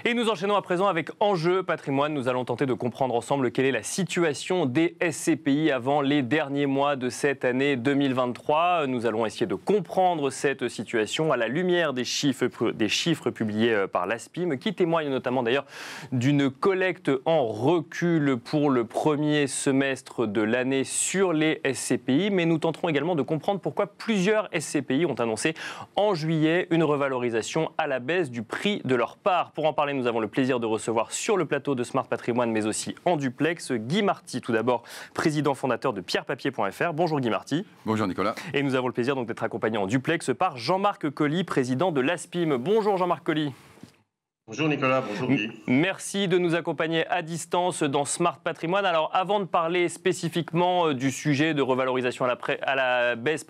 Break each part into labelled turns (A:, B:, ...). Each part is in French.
A: Et nous enchaînons à présent avec Enjeu Patrimoine. Nous allons tenter de comprendre ensemble quelle est la situation des SCPI avant les derniers mois de cette année 2023. Nous allons essayer de comprendre cette situation à la lumière des chiffres publiés par l'ASPIM, qui témoignent notamment d'ailleurs d'une collecte en recul pour le premier semestre de l'année sur les SCPI. Mais nous tenterons également de comprendre pourquoi plusieurs SCPI ont annoncé en juillet une revalorisation à la baisse du prix de leur part. Pour en parler, nous avons le plaisir de recevoir sur le plateau de Smart Patrimoine, mais aussi en duplex, Guy Marty, tout d'abord président fondateur de pierrepapier.fr. Bonjour Guy Marty.
B: Bonjour Nicolas.
A: Et nous avons le plaisir donc d'être accompagné en duplex par Jean-Marc Colly, président de l'ASPIM. Bonjour Jean-Marc Colly.
C: Bonjour Nicolas, bonjour Guy.
A: Merci de nous accompagner à distance dans Smart Patrimoine. Alors avant de parler spécifiquement du sujet de revalorisation à la baisse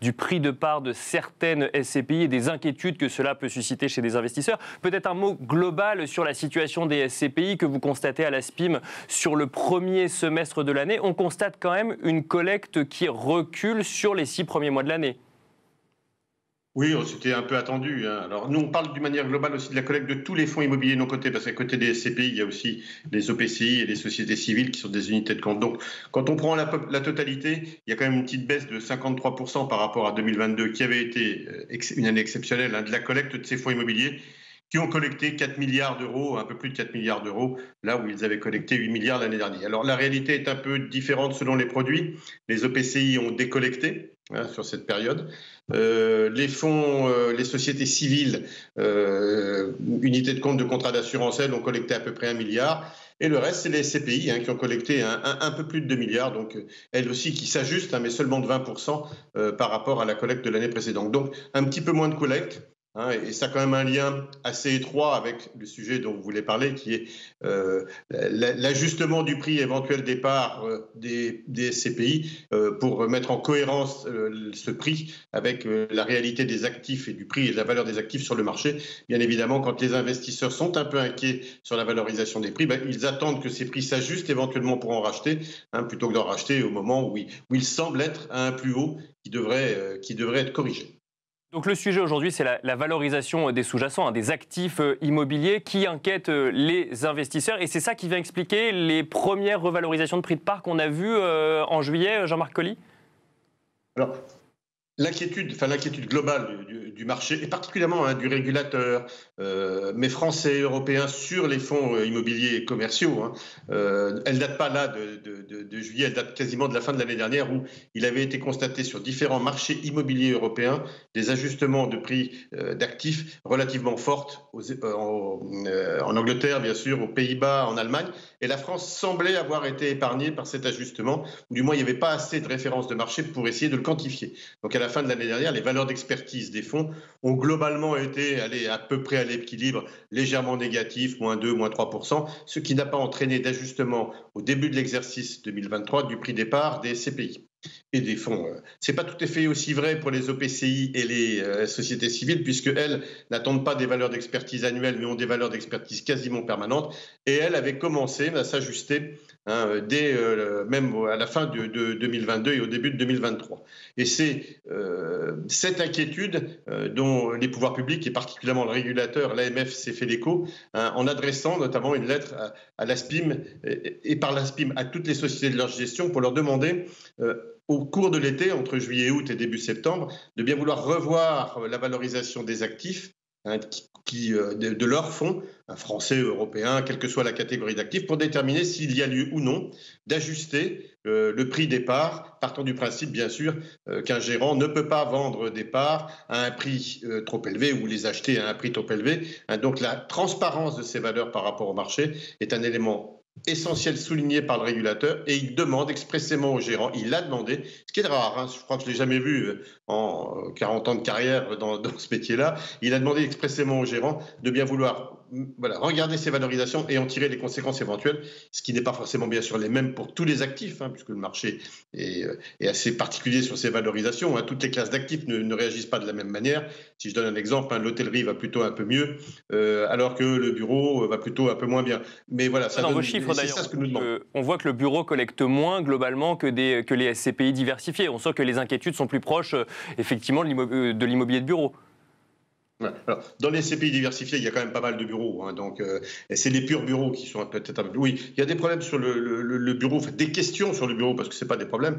A: du prix de part de certaines SCPI et des inquiétudes que cela peut susciter chez des investisseurs, peut-être un mot global sur la situation des SCPI que vous constatez à l'ASPIM sur le premier semestre de l'année. On constate quand même une collecte qui recule sur les 6 premiers mois de l'année.
C: Oui, c'était un peu attendu. Alors nous, on parle d'une manière globale aussi de la collecte de tous les fonds immobiliers non cotés, parce qu'à côté des SCPI, il y a aussi les OPCI et les sociétés civiles qui sont des unités de compte. Donc, quand on prend la totalité, il y a quand même une petite baisse de 53% par rapport à 2022, qui avait été une année exceptionnelle, de la collecte de ces fonds immobiliers, qui ont collecté 4 milliards d'euros, un peu plus de 4 milliards d'euros, là où ils avaient collecté 8 milliards l'année dernière. Alors la réalité est un peu différente selon les produits. Les OPCI ont décollecté sur cette période. Les fonds, les sociétés civiles, unités de compte de contrat d'assurance, elles ont collecté à peu près 1 milliard. Et le reste, c'est les SCPI qui ont collecté un peu plus de 2 milliards, donc elles aussi qui s'ajustent, mais seulement de 20% par rapport à la collecte de l'année précédente. Donc un petit peu moins de collecte. Et ça a quand même un lien assez étroit avec le sujet dont vous voulez parler, qui est l'ajustement du prix éventuel des parts des SCPI pour mettre en cohérence ce prix avec la réalité des actifs et du prix et de la valeur des actifs sur le marché. Bien évidemment, quand les investisseurs sont un peu inquiets sur la valorisation des prix, ils attendent que ces prix s'ajustent éventuellement pour en racheter, plutôt que d'en racheter au moment où il semble être à un plus haut qui devrait être corrigé.
A: Donc le sujet aujourd'hui, c'est la valorisation des sous-jacents, des actifs immobiliers qui inquiètent les investisseurs. Et c'est ça qui vient expliquer les premières revalorisations de prix de part qu'on a vues en juillet, Jean-Marc Colly ?
C: Alors, l'inquiétude globale du marché, et particulièrement du régulateur, mais français, européen, sur les fonds immobiliers commerciaux, elle ne date pas là de juillet, elle date quasiment de la fin de l'année dernière, où il avait été constaté sur différents marchés immobiliers européens des ajustements de prix d'actifs relativement forts en Angleterre, bien sûr, aux Pays-Bas, en Allemagne. Et la France semblait avoir été épargnée par cet ajustement, ou du moins il n'y avait pas assez de références de marché pour essayer de le quantifier. Donc à la fin de l'année dernière, les valeurs d'expertise des fonds ont globalement été allées à peu près à l'équilibre, légèrement négatif, moins 2, moins 3%, ce qui n'a pas entraîné d'ajustement au début de l'exercice 2023 du prix des parts des CPI et des fonds. Ce n'est pas tout à fait aussi vrai pour les OPCI et les sociétés civiles, puisqu'elles n'attendent pas des valeurs d'expertise annuelles, mais ont des valeurs d'expertise quasiment permanentes. Et elles avaient commencé à s'ajuster dès même à la fin de 2022 et au début de 2023. Et c'est cette inquiétude dont les pouvoirs publics, et particulièrement le régulateur, l'AMF, s'est fait l'écho, en adressant notamment une lettre à l'ASPIM et par l'ASPIM à toutes les sociétés de leur gestion pour leur demander au cours de l'été, entre juillet et août et début septembre, de bien vouloir revoir la valorisation des actifs de leurs fonds, français, européens, quelle que soit la catégorie d'actifs, pour déterminer s'il y a lieu ou non d'ajuster le prix des parts, partant du principe, bien sûr, qu'un gérant ne peut pas vendre des parts à un prix trop élevé ou les acheter à un prix trop élevé. Donc la transparence de ces valeurs par rapport au marché est un élément essentiel souligné par le régulateur, et il demande expressément au gérant, il l'a demandé, ce qui est rare, je crois que je ne l'ai jamais vu en 40 ans de carrière dans ce métier-là, il a demandé expressément au gérant de bien vouloir regarder ces valorisations et en tirer les conséquences éventuelles, ce qui n'est pas forcément bien sûr les mêmes pour tous les actifs, puisque le marché est assez particulier sur ces valorisations. Toutes les classes d'actifs ne réagissent pas de la même manière. Si je donne un exemple, l'hôtellerie va plutôt un peu mieux, alors que le bureau va plutôt un peu moins bien. Mais voilà, ça
A: dans
C: donne,
A: vos chiffres d'ailleurs,
C: ça ce que nous demandons.
A: on voit que le bureau collecte moins globalement que les SCPI diversifiés. On sent que les inquiétudes sont plus proches effectivement de l'immobilier de bureau.
C: Ouais. Alors, dans les SCPI diversifiés, il y a quand même pas mal de bureaux. Donc, c'est les purs bureaux qui sont peut-être un peu... Oui, il y a des problèmes sur le bureau, enfin, des questions sur le bureau, parce que ce n'est pas des problèmes.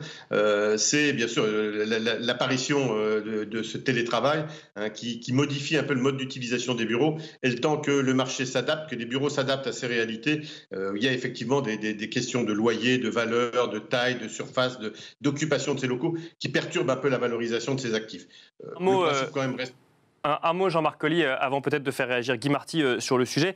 C: C'est bien sûr l'apparition de ce télétravail qui modifie un peu le mode d'utilisation des bureaux. Et le temps que le marché s'adapte, que les bureaux s'adaptent à ces réalités, il y a effectivement des questions de loyer, de valeur, de taille, de surface, d'occupation de ces locaux qui perturbent un peu la valorisation de ces actifs. Le principe quand même reste...
A: Un mot, Jean-Marc Colly, avant peut-être de faire réagir Guy Marty sur le sujet.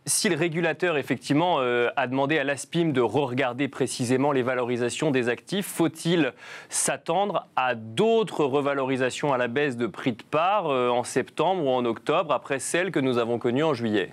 A: Si le régulateur, effectivement, a demandé à l'ASPIM de re-regarder précisément les valorisations des actifs, faut-il s'attendre à d'autres revalorisations à la baisse de prix de part en septembre ou en octobre, après celles que nous avons connues en juillet ?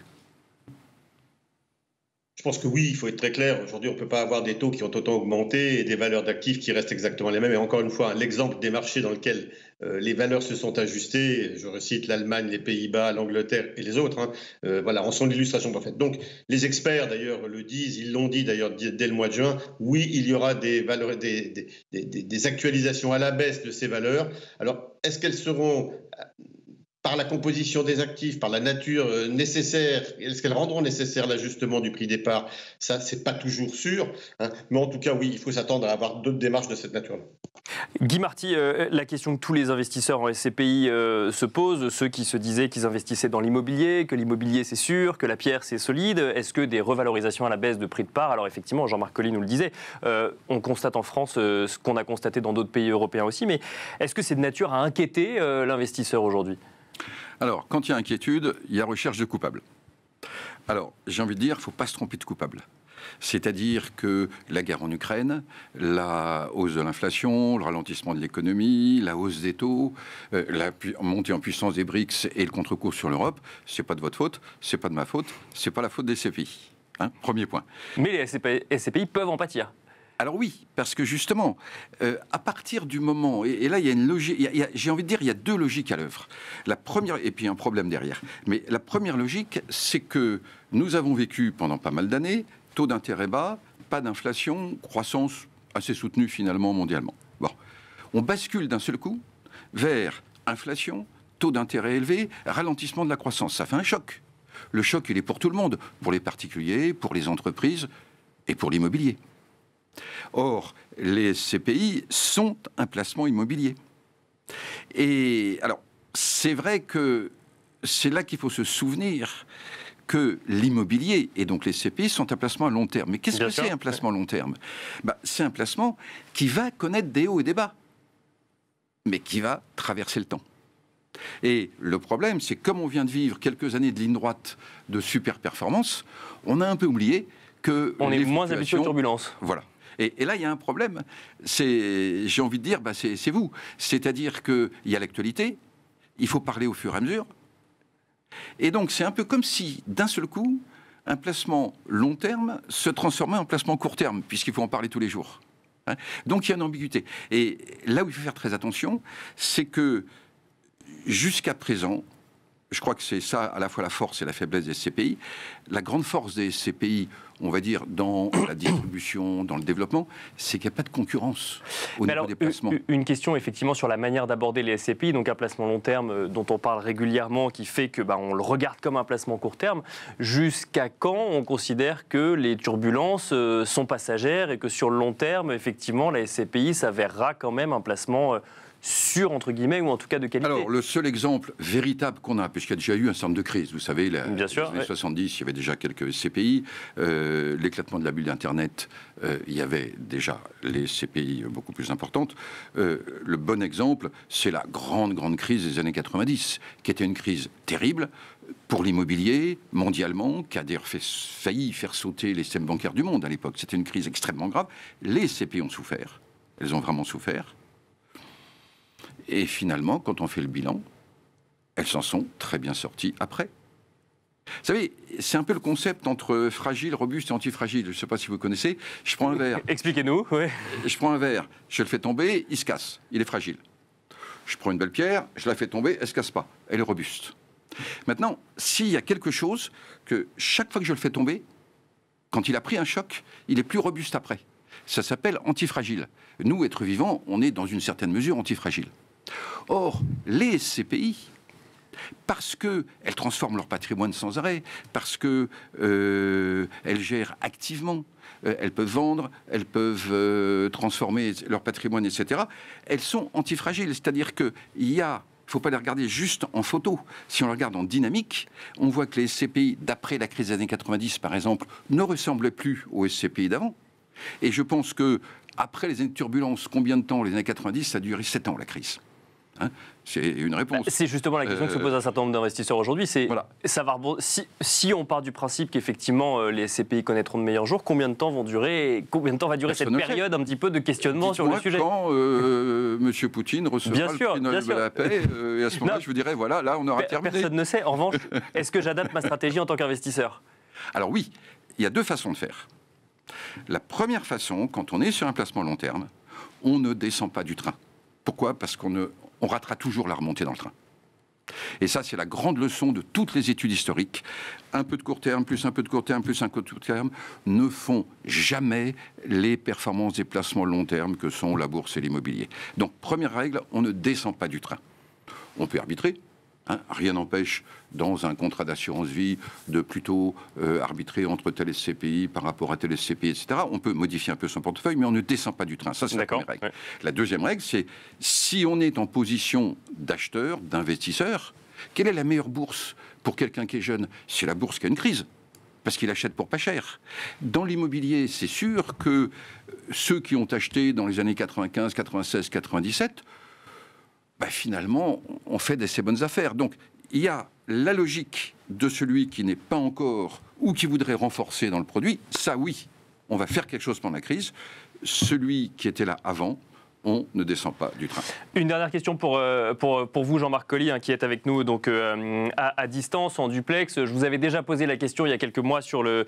C: Je pense que oui, il faut être très clair. Aujourd'hui, on ne peut pas avoir des taux qui ont autant augmenté et des valeurs d'actifs qui restent exactement les mêmes. Et encore une fois, l'exemple des marchés dans lesquels les valeurs se sont ajustées, je recite l'Allemagne, les Pays-Bas, l'Angleterre et les autres, voilà, en sont l'illustration parfaite. Donc, les experts, d'ailleurs, le disent, ils l'ont dit d'ailleurs dès le mois de juin, oui, il y aura des actualisations à la baisse de ces valeurs. Alors, est-ce qu'elles seront... par la composition des actifs, par la nature nécessaire, est-ce qu'elles rendront nécessaire l'ajustement du prix départ? Ça, c'est pas toujours sûr. Mais en tout cas, oui, il faut s'attendre à avoir d'autres démarches de cette nature-là.
A: Guy Marty, la question que tous les investisseurs en SCPI se posent, ceux qui se disaient qu'ils investissaient dans l'immobilier, que l'immobilier c'est sûr, que la pierre c'est solide, est-ce que des revalorisations à la baisse de prix de part? Alors effectivement, Jean-Marc Colly nous le disait, on constate en France ce qu'on a constaté dans d'autres pays européens aussi, mais est-ce que c'est de nature à inquiéter l'investisseur aujourd'hui?
B: Alors, quand il y a inquiétude, il y a recherche de coupables. Alors, j'ai envie de dire, il ne faut pas se tromper de coupable. C'est-à-dire que la guerre en Ukraine, la hausse de l'inflation, le ralentissement de l'économie, la hausse des taux, la montée en puissance des BRICS et le contre-coup sur l'Europe, ce n'est pas de votre faute, ce n'est pas de ma faute, ce n'est pas la faute des SCPI. Premier point.
A: Mais les SCPI peuvent en pâtir.
B: Alors oui, parce que justement, à partir du moment... Et là, il y a une logique... j'ai envie de dire, il y a deux logiques à l'œuvre. La première... Et puis un problème derrière. Mais la première logique, c'est que nous avons vécu pendant pas mal d'années, taux d'intérêt bas, pas d'inflation, croissance assez soutenue finalement mondialement. Bon. On bascule d'un seul coup vers inflation, taux d'intérêt élevé, ralentissement de la croissance. Ça fait un choc. Le choc, il est pour tout le monde. Pour les particuliers, pour les entreprises et pour l'immobilier. Or, les SCPI sont un placement immobilier. Et alors, c'est vrai que c'est là qu'il faut se souvenir que l'immobilier et donc les SCPI sont un placement à long terme. Mais qu'est-ce que c'est un placement à long terme? C'est un placement qui va connaître des hauts et des bas, mais qui va traverser le temps. Et le problème, c'est que comme on vient de vivre quelques années de ligne droite de super performance, on a un peu oublié que...
A: On est moins habitué aux turbulences.
B: Voilà. Et là, il y a un problème. J'ai envie de dire, c'est vous. C'est-à-dire qu'il y a l'actualité, il faut parler au fur et à mesure. Et donc, c'est un peu comme si, d'un seul coup, un placement long terme se transformait en placement court terme, puisqu'il faut en parler tous les jours. Donc, il y a une ambiguïté. Et là où il faut faire très attention, c'est que, jusqu'à présent, je crois que c'est ça à la fois la force et la faiblesse des SCPI. La grande force des SCPI, on va dire, dans la distribution, dans le développement, c'est qu'il n'y a pas de concurrence au niveau des placements.
A: Une question effectivement sur la manière d'aborder les SCPI, donc un placement long terme dont on parle régulièrement, qui fait que on le regarde comme un placement court terme. Jusqu'à quand on considère que les turbulences sont passagères et que sur le long terme, effectivement, la SCPI s'avérera quand même un placement sûr, entre guillemets, ou en tout cas de qualité?
B: Alors, le seul exemple véritable qu'on a, puisqu'il y a déjà eu un certain nombre de crises, vous savez,
A: Bien sûr,
B: les années 70, il y avait déjà quelques SCPI, l'éclatement de la bulle d'Internet, il y avait déjà les SCPI beaucoup plus importantes. Le bon exemple, c'est la grande crise des années 90, qui était une crise terrible pour l'immobilier mondialement, qui a d'ailleurs failli faire sauter les systèmes bancaires du monde à l'époque. C'était une crise extrêmement grave. Les SCPI ont souffert, elles ont vraiment souffert. Et finalement, quand on fait le bilan, elles s'en sont très bien sorties après. Vous savez, c'est un peu le concept entre fragile, robuste et antifragile. Je ne sais pas si vous connaissez. Je prends un verre.
A: Expliquez-nous. Oui.
B: Je prends un verre, je le fais tomber, il se casse, il est fragile. Je prends une belle pierre, je la fais tomber, elle ne se casse pas, elle est robuste. Maintenant, s'il y a quelque chose que chaque fois que je le fais tomber, quand il a pris un choc, il est plus robuste après. Ça s'appelle antifragile. Nous, êtres vivants, on est dans une certaine mesure antifragile. Or, les SCPI parce qu'elles transforment leur patrimoine sans arrêt, parce qu'elles gèrent activement. Elles peuvent vendre, elles peuvent transformer leur patrimoine, etc. Elles sont antifragiles, c'est-à-dire qu'il y a... Il ne faut pas les regarder juste en photo. Si on les regarde en dynamique, on voit que les SCPI, d'après la crise des années 90, par exemple, ne ressemblaient plus aux SCPI d'avant. Et je pense qu'après les années de turbulence, combien de temps? Les années 90, ça a duré 7 ans, la crise. Hein, c'est une réponse.
A: C'est justement la question que se pose un certain nombre d'investisseurs aujourd'hui.
B: Voilà.
A: Si on part du principe qu'effectivement les SCPI connaîtront de meilleurs jours, combien de temps va durer cette période un petit peu de questionnement sur le sujet?
B: Quand M. Poutine recevra le prix Nobel de la paix, et à ce moment-là, je vous dirais, voilà, là, on aura terminé.
A: Personne ne sait. En revanche, est-ce que j'adapte ma stratégie en tant qu'investisseur?
B: Alors oui, il y a 2 façons de faire. La première façon, quand on est sur un placement long terme, on ne descend pas du train. Pourquoi? Parce qu'on ratera toujours la remontée dans le train. Et ça, c'est la grande leçon de toutes les études historiques. Un peu de court terme, plus un peu de court terme, plus un peu de court terme, ne font jamais les performances des placements long terme que sont la bourse et l'immobilier. Donc, première règle, on ne descend pas du train. On peut arbitrer. Hein, rien n'empêche, dans un contrat d'assurance vie, de plutôt arbitrer entre tel SCPI par rapport à tel SCPI, etc. On peut modifier un peu son portefeuille, mais on ne descend pas du train. Ça, c'est la première règle. Ouais. La deuxième règle, c'est si on est en position d'acheteur, d'investisseur, quelle est la meilleure bourse pour quelqu'un qui est jeune? C'est la bourse qui a une crise, parce qu'il achète pour pas cher. Dans l'immobilier, c'est sûr que ceux qui ont acheté dans les années 95, 96, 97... finalement, on fait de ces bonnes affaires. Donc, il y a la logique de celui qui n'est pas encore ou qui voudrait renforcer dans le produit. Ça, oui, on va faire quelque chose pendant la crise. Celui qui était là avant, on ne descend pas du train. Une
A: dernière question pour vous, Jean-Marc Colly, qui est avec nous donc, à distance, en duplex. Je vous avais déjà posé la question il y a quelques mois sur le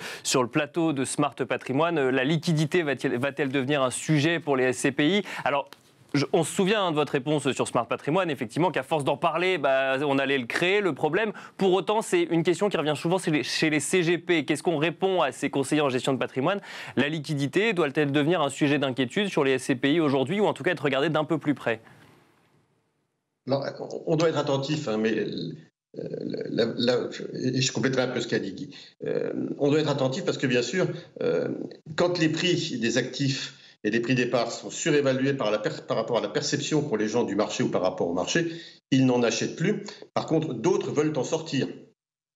A: plateau de Smart Patrimoine. La liquidité va-t-elle devenir un sujet pour les SCPI? Alors, on se souvient de votre réponse sur Smart Patrimoine, effectivement, qu'à force d'en parler, on allait le créer, le problème. Pour autant, c'est une question qui revient souvent chez les CGP. Qu'est-ce qu'on répond à ces conseillers en gestion de patrimoine? La liquidité doit-elle devenir un sujet d'inquiétude sur les SCPI aujourd'hui, ou en tout cas être regardée d'un peu plus près?
C: Non, on doit être attentif, mais... et je compléterai un peu ce qu'a dit Guy. On doit être attentif parce que, bien sûr, quand les prix des actifs et les prix des parts sont surévalués par rapport à la perception pour les gens du marché ou par rapport au marché, ils n'en achètent plus. Par contre, d'autres veulent en sortir,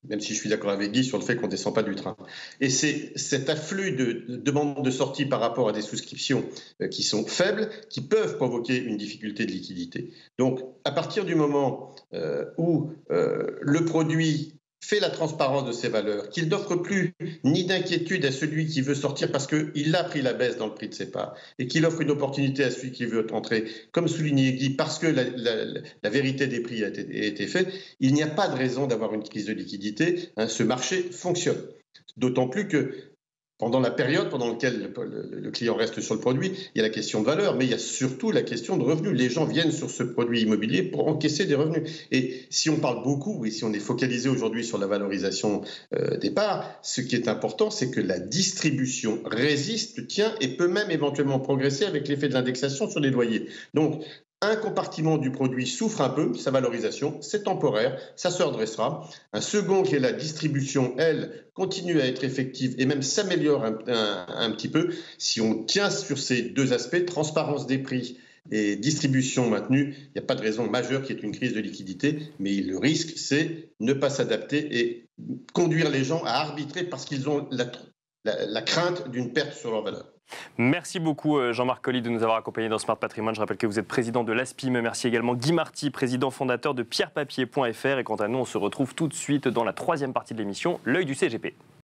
C: même si je suis d'accord avec Guy sur le fait qu'on ne descend pas du train. Et c'est cet afflux de demandes de sortie par rapport à des souscriptions qui sont faibles qui peuvent provoquer une difficulté de liquidité. Donc, à partir du moment où le produit fait la transparence de ses valeurs, qu'il n'offre plus ni d'inquiétude à celui qui veut sortir parce qu'il a pris la baisse dans le prix de ses parts, et qu'il offre une opportunité à celui qui veut entrer, comme souligné Guy, parce que la vérité des prix a été faite, il n'y a pas de raison d'avoir une crise de liquidité. Ce marché fonctionne. D'autant plus que pendant la période pendant laquelle le client reste sur le produit, il y a la question de valeur, mais il y a surtout la question de revenus. Les gens viennent sur ce produit immobilier pour encaisser des revenus. Et si on parle beaucoup, et si on est focalisé aujourd'hui sur la valorisation des parts, ce qui est important, c'est que la distribution résiste, tient et peut même éventuellement progresser avec l'effet de l'indexation sur les loyers. Donc, un compartiment du produit souffre un peu, sa valorisation, c'est temporaire, ça se redressera. Un second qui est la distribution, elle, continue à être effective et même s'améliore un petit peu. Si on tient sur ces deux aspects, transparence des prix et distribution maintenue, il n'y a pas de raison majeure qu'il y ait une crise de liquidité, mais le risque, c'est ne pas s'adapter et conduire les gens à arbitrer parce qu'ils ont la crainte d'une perte sur leur valeur.
A: Merci beaucoup Jean-Marc Colly de nous avoir accompagnés dans Smart Patrimoine. Je rappelle que vous êtes président de l'ASPIM. Merci également Guy Marty, président fondateur de pierrepapier.fr. Et quant à nous, on se retrouve tout de suite dans la troisième partie de l'émission, l'œil du CGP.